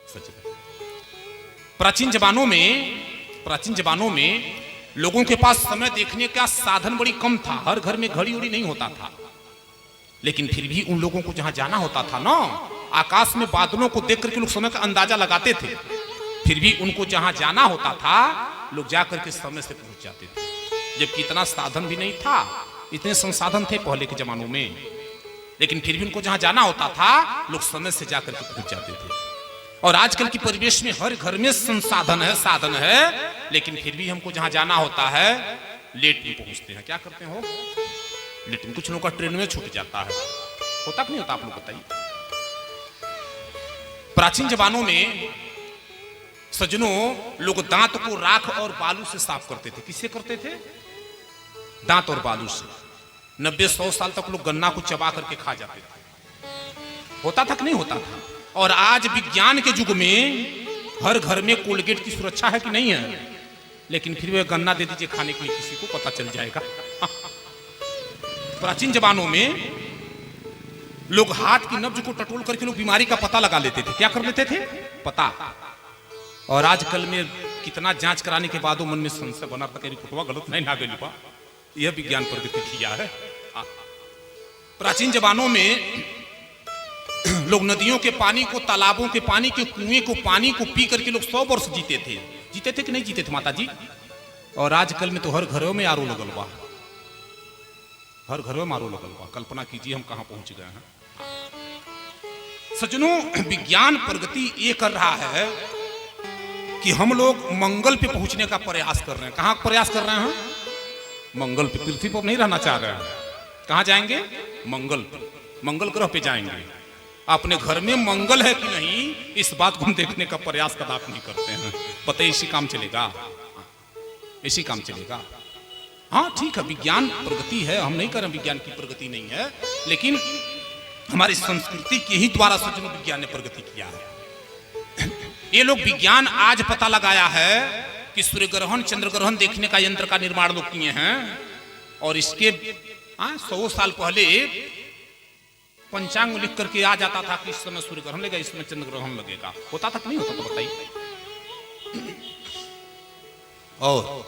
सच है। प्राचीन जमानों में लोगों के पास समय देखने का साधन बड़ी कम था, हर घर में घड़ी उड़ी नहीं होता था, लेकिन फिर भी उन लोगों को जहां जाना होता था ना, आकाश में बादलों को देख करके लोग समय का अंदाजा लगाते थे। फिर भी उनको जहां जाना होता था लोग जाकर के समय से पहुंच जाते थे, जबकि इतना साधन भी नहीं था, इतने संसाधन थे पहले के जमानों में, लेकिन फिर भी उनको जहां जाना होता था लोग समय से जाकर के पहुंच जाते थे। और आजकल की परिवेश में हर घर में संसाधन है, साधन है, लेकिन फिर भी हमको जहां जाना होता है लेट नहीं पहुंचते हैं। क्या करते हो? लेकिन कुछ लोगों का ट्रेन में छूट जाता है, होता कि नहीं होता? आप लोग बताइए। प्राचीन जमानों में सज्जनों लोग दांत को राख और बालू से साफ करते थे। किससे करते थे? दांत और बालू से। 90-100 साल तक लोग गन्ना को चबा करके खा जाते थे। होता था कि नहीं होता था? और आज विज्ञान के युग में हर घर में कोलगेट की सुरक्षा है कि नहीं है, लेकिन फिर वे गन्ना दे दीजिए खाने के लिए, किसी को पता चल जाएगा। प्राचीन जमानों में लोग हाथ की नब्ज को टटोल करके लोग बीमारी का पता लगा लेते थे। क्या कर लेते थे? पता। और आजकल में कितना जांच कराने के बाद मन में संशय बना था, रिपोर्टवा गलत नहीं ना गई, यह विज्ञान प्रगति किया है। प्राचीन जमानों में लोग नदियों के पानी को, तालाबों के पानी के, कुएं को, पानी को पी करके लोग 100 वर्ष जीते थे। जीते थे कि नहीं जीते थे माता जी? और आजकल में तो हर घरों में आरओ लगल बा, हर घरों में आरओ लगल बा। कल्पना कीजिए हम कहां पहुंच गए हैं। सज्जनों, विज्ञान प्रगति ये कर रहा है कि हम लोग मंगल पे पहुंचने का प्रयास कर रहे हैं। कहां प्रयास कर रहे हैं? मंगल पे। पृथ्वी पर नहीं रहना चाह रहे हैं। कहां जाएंगे? मंगल। मंगल ग्रह पे जाएंगे। अपने घर में मंगल है कि नहीं इस बात को हम देखने का प्रयास कदापि नहीं करते हैं। पता है इसी काम चलेगा, इसी काम चलेगा। हाँ ठीक है, विज्ञान प्रगति है, हम नहीं कर रहे विज्ञान की प्रगति नहीं है, लेकिन हमारी संस्कृति के ही द्वारा सज्जनों विज्ञान ने प्रगति किया है। ये लोग विज्ञान आज पता लगाया है कि सूर्य ग्रहण, चंद्र ग्रहण देखने का यंत्र का निर्माण लोग किए हैं। और इसके 100 साल पहले पंचांग लिख करके आ जाता था कि इस समय सूर्य ग्रहण लगेगा, इस समय चंद्र ग्रहण लगेगा। होता था कि नहीं होता? तो बताइए। और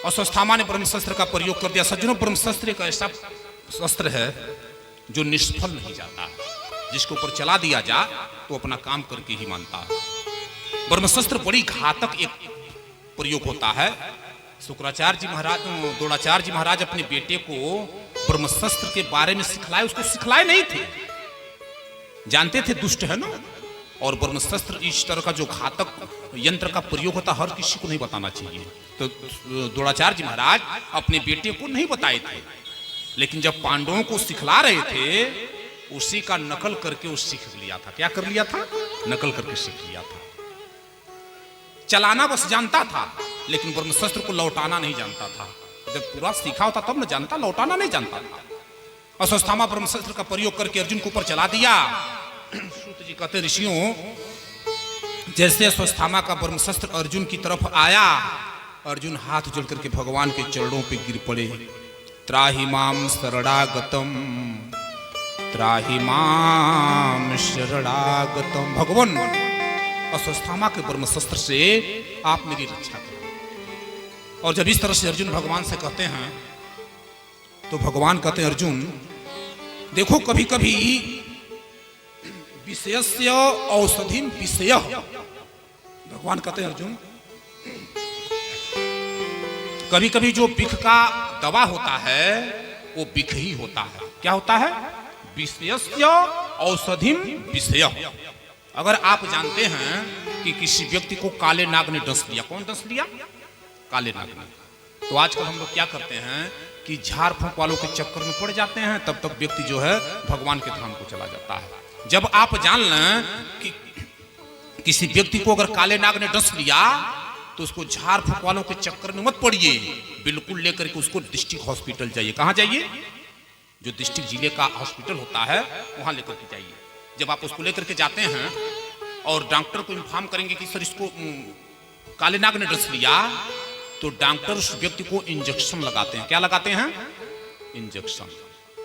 अश्वत्थामा ने ब्रह्मशस्त्र का प्रयोग कर दिया। सज्जनों, ब्रह्मशस्त्र एक ऐसा शस्त्र है जो निष्फल नहीं जाता, जिसके ऊपर चला दिया जा तो अपना काम करके ही मानता है। ब्रह्मशस्त्र बड़ी घातक एक प्रयोग होता है। शुक्राचार्य जी महाराज, द्रोणाचार्य जी महाराज अपने बेटे को ब्रह्मशस्त्र के बारे में सिखलाए, उसको सिखलाए नहीं थे, जानते थे दुष्ट है ना। और ब्रह्मशस्त्र इस तरह का जो घातक यंत्र का प्रयोग होता हर किसी को नहीं बताना चाहिए। तो द्रोणाचार्य जी महाराज अपने बेटे को नहीं बताए थे, लेकिन जब पांडवों को सिखला रहे थे उसी का नकल करके वो सीख लिया था। क्या कर लिया था? नकल करके सीख लिया था। चलाना बस जानता था, लेकिन ब्रह्मशस्त्र को लौटाना नहीं जानता था। जब पूरा सीखा होता तब न जानता, लौटाना नहीं जानता था। अश्वत्थामा ब्रह्मशस्त्र का प्रयोग करके अर्जुन के ऊपर चला दिया। सूत जी कहते ऋषियों, जैसे अश्वत्थामा का ब्रह्मशस्त्र अर्जुन की तरफ आया, अर्जुन हाथ जोड़ करके भगवान के चरणों पे गिर पड़े। त्राहि माम शरणागतम, त्राहि माम शरणागतम। भगवान, अश्वत्थामा के ब्रह्मशस्त्र से आप मेरी रक्षा करें। और जब इस तरह से अर्जुन भगवान से कहते हैं तो भगवान कहते हैं, अर्जुन देखो, कभी कभी विषयस्य औषधिम विषय। भगवान कहते हैं अर्जुन, कभी कभी जो विष का दवा होता है वो विष ही होता है। क्या होता है? विषयस्य औषधिम विषय। अगर आप जानते हैं कि किसी व्यक्ति को काले नाग ने डस लिया, कौन डस लिया? काले नाग ने। तो आजकल हम लोग क्या करते हैं कि झाड़ फूंक वालों के चक्कर में पड़ जाते हैं, तब तक व्यक्ति जो है भगवान के धाम को चला जाता है। जब आप जान लें कि किसी व्यक्ति को अगर काले नाग ने डस लिया तो उसको झाड़ फूंक वालों के चक्कर में मत पड़िए, बिल्कुल लेकर के उसको डिस्ट्रिक्ट हॉस्पिटल जाइए। कहां जाइए? जो डिस्ट्रिक्ट जिले का हॉस्पिटल होता है वहां लेकर के जाइए। जब आप उसको लेकर के जाते हैं और डॉक्टर को इन्फॉर्म करेंगे कि सर इसको काले नाग ने डस लिया, तो डॉक्टर उस व्यक्ति को इंजेक्शन लगाते हैं। क्या लगाते हैं? इंजेक्शन।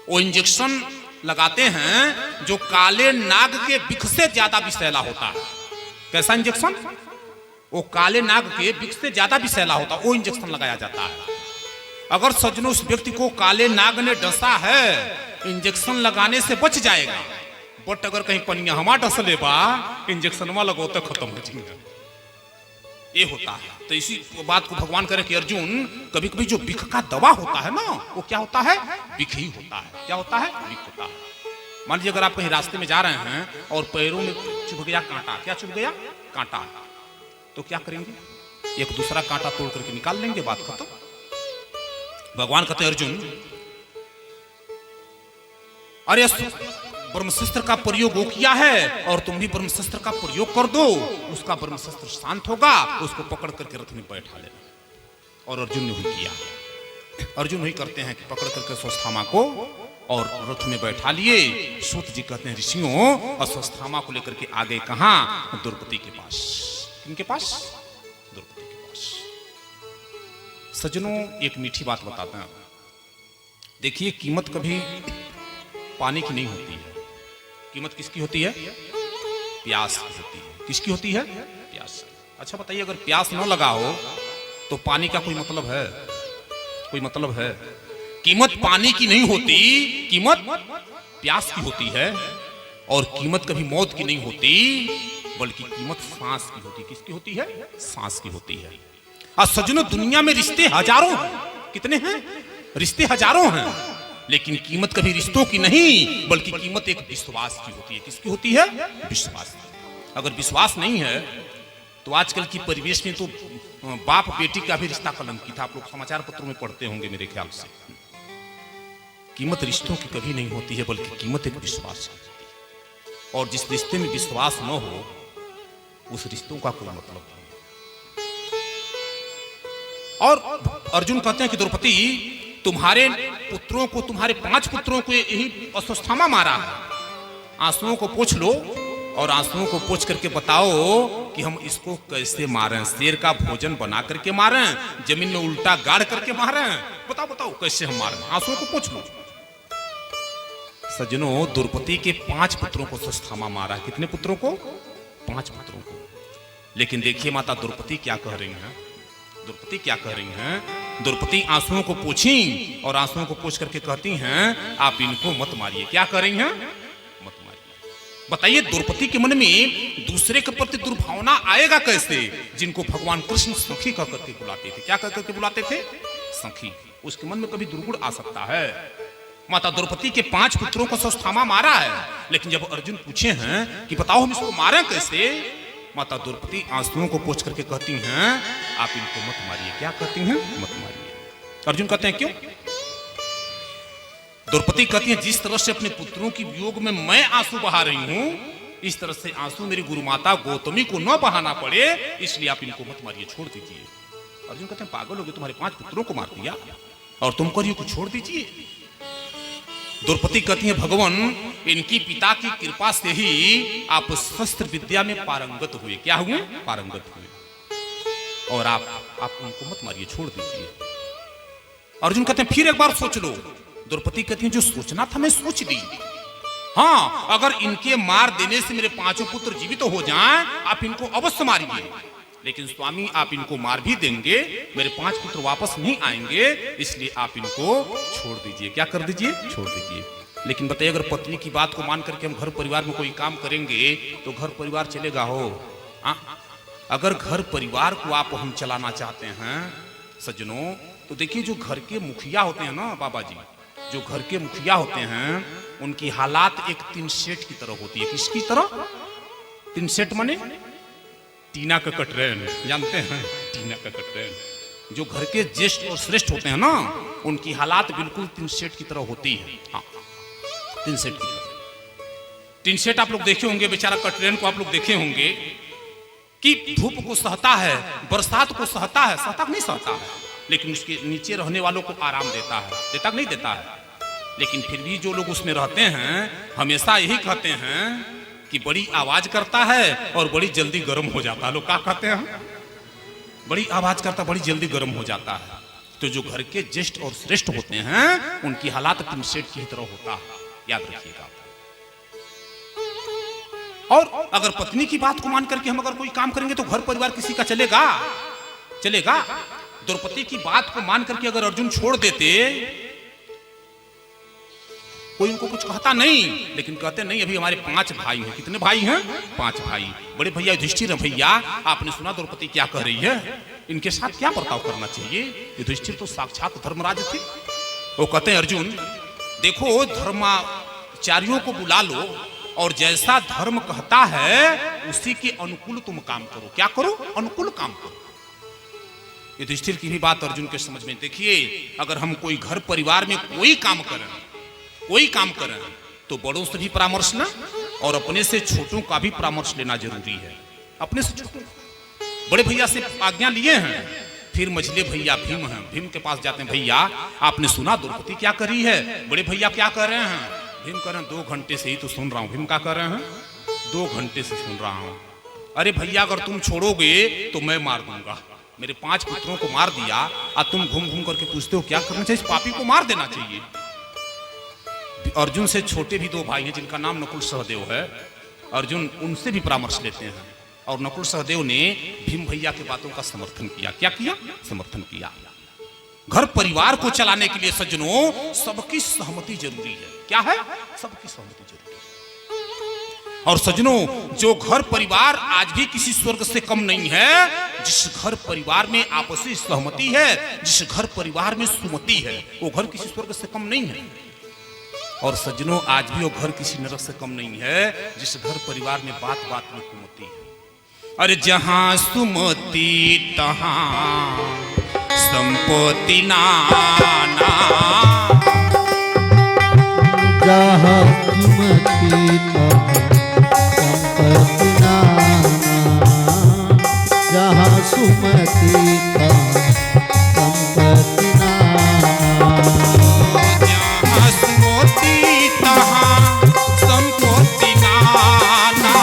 वो इंजेक्शन लगाते हैं जो काले नाग के बिख से ज्यादा विषैला होता है। कैसा इंजेक्शन? वो काले नाग के बिख से ज्यादा विषैला होता है, वो इंजेक्शन लगाया जाता है। अगर सज्जनों उस व्यक्ति को काले नाग ने डसा है, इंजेक्शन लगाने से बच जाएगा, बट अगर कहीं पनिया हमा डस ले बा, इंजेक्शन लगो तो खत्म हो जाएगा। ये होता है। तो इसी बात को भगवान करें कि अर्जुन, कभी कभी जो बिख का दवा होता है ना, वो क्या होता है? बिख ही होता है। क्या होता है? बिख होता है। मान लीजिए अगर आप कहीं रास्ते में जा रहे हैं और पैरों में चुभ गया कांटा। क्या चुभ गया? कांटा। तो क्या करेंगे? एक दूसरा कांटा तोड़ करके निकाल लेंगे, बात खत्म। भगवान कहते हैं अर्जुन, अरे ब्रह्मशस्त्र का प्रयोग वो किया है और तुम भी ब्रह्मशस्त्र का प्रयोग कर दो, उसका ब्रह्मशस्त्र शांत होगा, उसको पकड़ करके रथ में बैठा लेना। और अर्जुन ने वही किया। अर्जुन वही करते हैं कि पकड़ करके अश्वत्थामा को और रथ में बैठा लिए। सूत जी कहते हैं, ऋषियों, अश्वत्थामा को लेकर के आगे कहां? द्रौपदी के पास। किनके पास? द्रौपदी के पास। सज्जनों, एक मीठी बात बताते हैं। देखिए, कीमत कभी पानी की नहीं होती है। कीमत किसकी होती है? प्यास की होती है। किसकी होती है? प्यास। अच्छा बताइए, अगर प्यास न लगा हो तो पानी का कोई मतलब है? कोई मतलब है? कीमत पानी की नहीं होती, कीमत प्यास की होती है। और कीमत कभी मौत की नहीं होती, बल्कि कीमत सांस की होती। किसकी होती है? सांस की होती है। आज सज्जनों, दुनिया में रिश्ते हजारों हैं। कितने हैं? रिश्ते हजारों हैं, लेकिन कीमत कभी रिश्तों की नहीं, बल्कि कीमत एक विश्वास की होती है। किसकी होती है? विश्वास की। अगर विश्वास नहीं है तो आजकल की परिवेश में तो बाप बेटी का भी रिश्ता कलंकित था। आप लोग समाचार पत्रों में पढ़ते होंगे मेरे ख्याल से। कीमत रिश्तों की कभी नहीं होती है, बल्कि कीमत एक विश्वास की होती है। और जिस रिश्ते में विश्वास न हो, उस रिश्तों का कोई मतलब नहीं। और अर्जुन कहते हैं कि द्रौपदी, तुम्हारे पुत्रों को, तुम्हारे 5 पुत्रों को यही अश्वत्थामा मारा है। आंसुओं को पोंछ लो और आंसुओं को पोंछ करके बताओ कि हम इसको कैसे मारें। शेर का भोजन बना करके मारें, जमीन में उल्टा गाड़ करके मारें? बताओ बताओ कैसे हम मारें? आंसुओं को पोंछ लो। सज्जनों, द्रौपदी के 5 पुत्रों को अश्वत्थामा मारा। कितने पुत्रों को? 5 पुत्रों को। लेकिन देखिए माता द्रौपदी क्या कह रही हैं। द्रौपदी क्या कह रही हैं? द्रौपदी आंसुओं को पोंछी और आंसुओं को पोंछ करके कहती हैं, आप इनको मत मारिए। क्या कह रही हैं? मत मारिए। बताइए, द्रौपदी के मन में दूसरे के प्रति दुर्भावना आएगा कैसे, जिनको भगवान कृष्ण सखी कह करके बुलाते थे? क्या कह करके बुलाते थे? सखी। उसके मन में कभी दुर्गुण आ सकता है। माता द्रौपदी के 5 पुत्रों को अश्वत्थामा मारा है, लेकिन जब अर्जुन पूछे हैं कि बताओ हम इसको मारें कैसे, माता द्रौपदी आंसुओं को पोंछ करके कहती हैं, आप इनको मत मारिए। क्या कहती हैं? मत मारिए। अर्जुन कहते हैं क्यों? द्रौपदी कहती हैं, जिस तरह से अपने पुत्रों की वियोग में मैं आंसू बहा रही हूं, इस तरह से आंसू मेरी गुरु माता गौतमी को न बहाना पड़े, इसलिए आप इनको मत मारिए, छोड़ दीजिए। अर्जुन कहते हैं, पागल हो गए, तुम्हारे 5 पुत्रों को मार दिया और तुम करिए को छोड़ दीजिए। द्रौपदी कहती है, भगवान, इनकी पिता की कृपा से ही आप शस्त्र विद्या में पारंगत हुए। क्या हुए? पारंगत हुए। और आप उनको मत मारिए, छोड़ दीजिए। अर्जुन कहते हैं, फिर एक बार सोच लो। द्रौपदी कहती है, जो सोचना था मैं सोच ली। हाँ, अगर इनके मार देने से मेरे 5 पुत्र जीवित हो जाएं, आप इनको अवश्य मारिए। लेकिन स्वामी, आप इनको मार भी देंगे, मेरे 5 पुत्र वापस नहीं आएंगे, इसलिए आप इनको छोड़ दीजिए। क्या कर दीजिए? छोड़ दीजिए। लेकिन बताइए, अगर पत्नी की बात को मान करके हम घर परिवार में कोई काम करेंगे तो घर परिवार चलेगा हो? अगर घर परिवार को आप हम चलाना चाहते हैं सज्जनों, तो देखिए, जो घर के मुखिया होते हैं ना बाबा जी, जो घर के मुखिया होते हैं, उनकी हालात एक टीन सेट की तरह होती है। किसकी तरह? टीन सेट माने टीना का कटरैन, जानते हैं? टीना का कटरैन। जो घर के ज्येष्ठ और श्रेष्ठ होते हैं ना, उनकी हालात बिल्कुल टीन सेट की तरह होती है। हाँ, टीन सेट की तरह। टीन सेट आप लोग देखे होंगे, बेचारा कटरैन को आप लोग देखे होंगे कि धूप को सहता है, बरसात को सहता है, सहता नहीं सहता है, लेकिन उसके नीचे रहने वालों को आराम देता है। देता नहीं देता है? लेकिन फिर भी जो लोग उसमें रहते हैं हमेशा यही कहते हैं कि बड़ी आवाज करता है और बड़ी जल्दी गर्म हो जाता है। लोग क्या कहते हैं? बड़ी आवाज करता, बड़ी जल्दी गर्म हो जाता है। तो जो घर के ज्येष्ठ और श्रेष्ठ होते हैं, उनकी हालात टीन सेट की तरह होता है। याद रखिएगा। और अगर पत्नी की बात को मान करके हम अगर कोई काम करेंगे तो घर परिवार किसी का चलेगा? चलेगा? द्रौपदी की बात को मान करके अगर अर्जुन छोड़ देते, कोई उनको कुछ कहता नहीं, लेकिन कहते नहीं अभी हमारे 5 भाई हैं। कितने भाई हैं? 5 भाई। बड़े भैया युधिष्ठिर हैं, भैया आपने सुना द्रौपदी क्या कह रही है, इनके साथ क्या बर्ताव करना चाहिए? युधिष्ठिर तो साक्षात धर्मराज थे। वो कहते हैं अर्जुन देखो, धर्माचार्यों को बुला लो और जैसा धर्म कहता है उसी के अनुकूल तुम काम करो। क्या करो? अनुकूल काम करो। युधिष्ठिर की भी बात अर्जुन के समझ में। देखिए, अगर हम कोई घर परिवार में कोई काम करें तो बड़ों से भी परामर्श लें और अपने से छोटों का भी परामर्श लेना जरूरी है। अपने से छोटों, बड़े भैया से आज्ञा लिए हैं, फिर मझले भैया भीम हैं, भीम के पास जाते हैं, भैया आपने सुना द्रौपदी क्या करी है? बड़े भैया क्या कर रहे हैं? भीम कह रहे हैं 2 घंटे से ही तो सुन रहा हूं। भीम क्या कर रहे हैं? 2 घंटे से सुन रहा हूं। अरे भैया अगर तुम छोड़ोगे तो मैं मार दूंगा। मेरे 5 पुत्रों को मार दिया और तुम घूम घूम करके पूछते हो क्या करना चाहिए? पापी को मार देना चाहिए। अर्जुन से छोटे भी 2 भाई हैं जिनका नाम नकुल सहदेव है। अर्जुन उनसे भी परामर्श लेते हैं और नकुल सहदेव ने भीम भैया की बातों का समर्थन किया। क्या किया? समर्थन किया। घर परिवार को चलाने के लिए सज्जनों सबकी सहमति जरूरी है। क्या है? सबकी सहमति जरूरी है। और सज्जनों, जो घर परिवार आज भी किसी स्वर्ग से कम नहीं है, जिस घर परिवार में आपसी सहमति है, जिस घर परिवार में सुमति है, वो घर किसी स्वर्ग से कम नहीं है। और सज्जनों, आज भी वो घर किसी नरक से कम नहीं है जिस घर परिवार में बात बात में कुमति है। अरे जहां सुमति तहां संपत्ति नाना, जहां सुमति तहां संपत्ति नाना, जहां सुमति तहां संपत्ति नाना, जहां सुमति तहां संपत्ति नाना,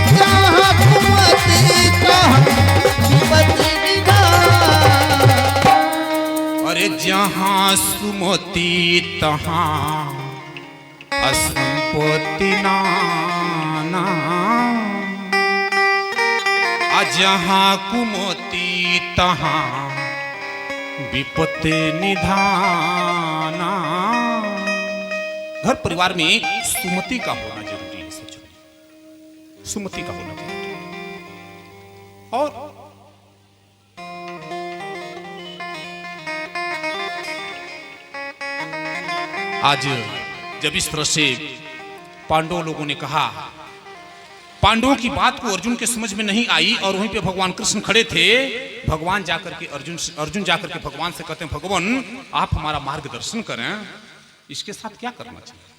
जहां सुमति तहां संपत्ति नाना, जहां सुमति तहां असंपत्ति नाना, जहां कुमति तहां विपत्ति निधाना। घर परिवार में सुमति का होना जरूरी है सच्चों, सुमति का होना जरूरी है। और आज जब इस तरह से पांडव लोगों ने कहा, पांडवों की बात को अर्जुन के समझ में नहीं आई और वहीं पे भगवान कृष्ण खड़े थे। भगवान जाकर के अर्जुन जाकर के भगवान से कहते हैं, भगवान आप हमारा मार्गदर्शन करें, इसके साथ क्या करना चाहिए?